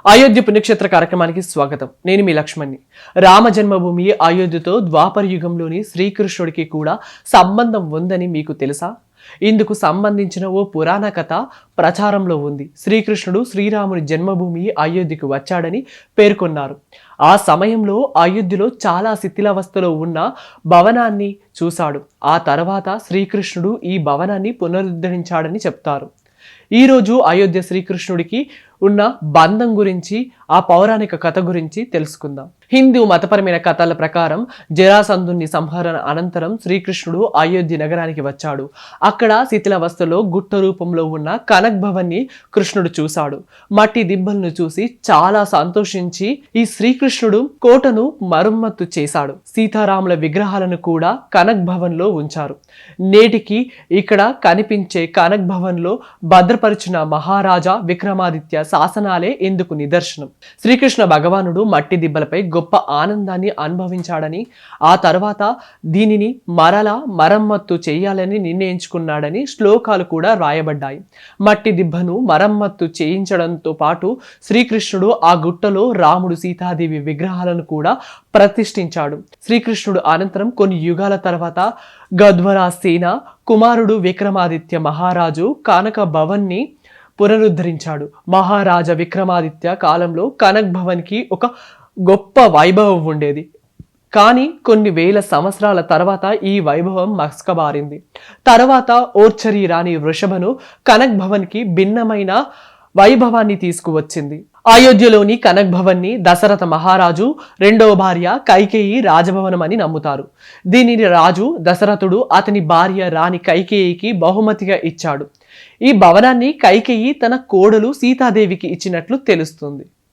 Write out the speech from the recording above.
అయోధ్య పుణ్యక్షేత్ర కార్యక్రమానికి స్వాగతం. నేను మీ లక్ష్మణ్ని. రామ జన్మభూమి అయోధ్యతో ద్వాపర యుగంలోని శ్రీకృష్ణుడికి కూడా సంబంధం ఉందని మీకు తెలుసా? ఇందుకు సంబంధించిన ఓ పురాణ కథ ప్రచారంలో ఉంది. శ్రీకృష్ణుడు శ్రీరాముని జన్మభూమి అయోధ్యకు వచ్చాడని పేర్కొన్నారు. ఆ సమయంలో అయోధ్యలో చాలా శిథిలావస్థలో ఉన్న భవనాన్ని చూశాడు. ఆ తర్వాత శ్రీకృష్ణుడు ఈ భవనాన్ని పునరుద్ధరించాడని చెప్తారు. ఈరోజు అయోధ్య శ్రీకృష్ణుడికి ఉన్న బంధం గురించి, ఆ పౌరాణిక కథ గురించి తెలుసుకుందాం. హిందూ మతపరమైన కథల ప్రకారం జరాసంధుని సంహరణ అనంతరం శ్రీకృష్ణుడు అయోధ్య నగరానికి వచ్చాడు. అక్కడ శిథిలావస్థలో గుట్ట రూపంలో ఉన్న కనక్ భవన్ని కృష్ణుడు చూశాడు. మట్టి దిబ్బలను చూసి చాలా సంతోషించి ఈ శ్రీకృష్ణుడు కోటను మరమ్మత్తు చేశాడు. సీతారాముల విగ్రహాలను కూడా కనక్ భవన్ లో ఉంచారు. నేటికి ఇక్కడ కనిపించే కనక్ భవన్ లో భద్రపరిచిన మహారాజా విక్రమాదిత్య శాసనాలే ఇందుకు నిదర్శనం. శ్రీకృష్ణ భగవానుడు మట్టి దిబ్బలపై గొప్ప ఆనందాన్ని అనుభవించాడని, ఆ తర్వాత దీనిని మరమ్మత్తు చేయాలని నిర్ణయించుకున్నాడని శ్లోకాలు కూడా రాయబడ్డాయి. మట్టి దిబ్బను మరమ్మత్తు చేయించడంతో పాటు శ్రీకృష్ణుడు ఆ గుట్టలో రాముడు సీతాదేవి విగ్రహాలను కూడా ప్రతిష్ఠించాడు. శ్రీకృష్ణుడు అనంతరం కొన్ని యుగాల తర్వాత గద్వరా సేన కుమారుడు విక్రమాదిత్య మహారాజు కనక భవన్ని పునరుద్ధరించాడు. మహారాజా విక్రమాదిత్య కాలంలో కనక్ భవన్కి ఒక గొప్ప వైభవం ఉండేది. కానీ కొన్ని వేల సంవత్సరాల తర్వాత ఈ వైభవం మస్కబారింది. తర్వాత ఓర్చరి రాణి వృషభను కనక్ భవన్కి భిన్నమైన వైభవాన్ని తీసుకువచ్చింది. అయోధ్యలోని కనక్ భవన్ని దశరథ మహారాజు రెండవ భార్య కైకేయి రాజభవనం అని నమ్ముతారు. దీనిని రాజు దశరథుడు అతని భార్య రాణి కైకేయికి బహుమతిగా ఇచ్చాడు. ఈ భవనాన్ని కైకేయి తన కోడలు సీతాదేవికి ఇచ్చినట్లు తెలుస్తుంది.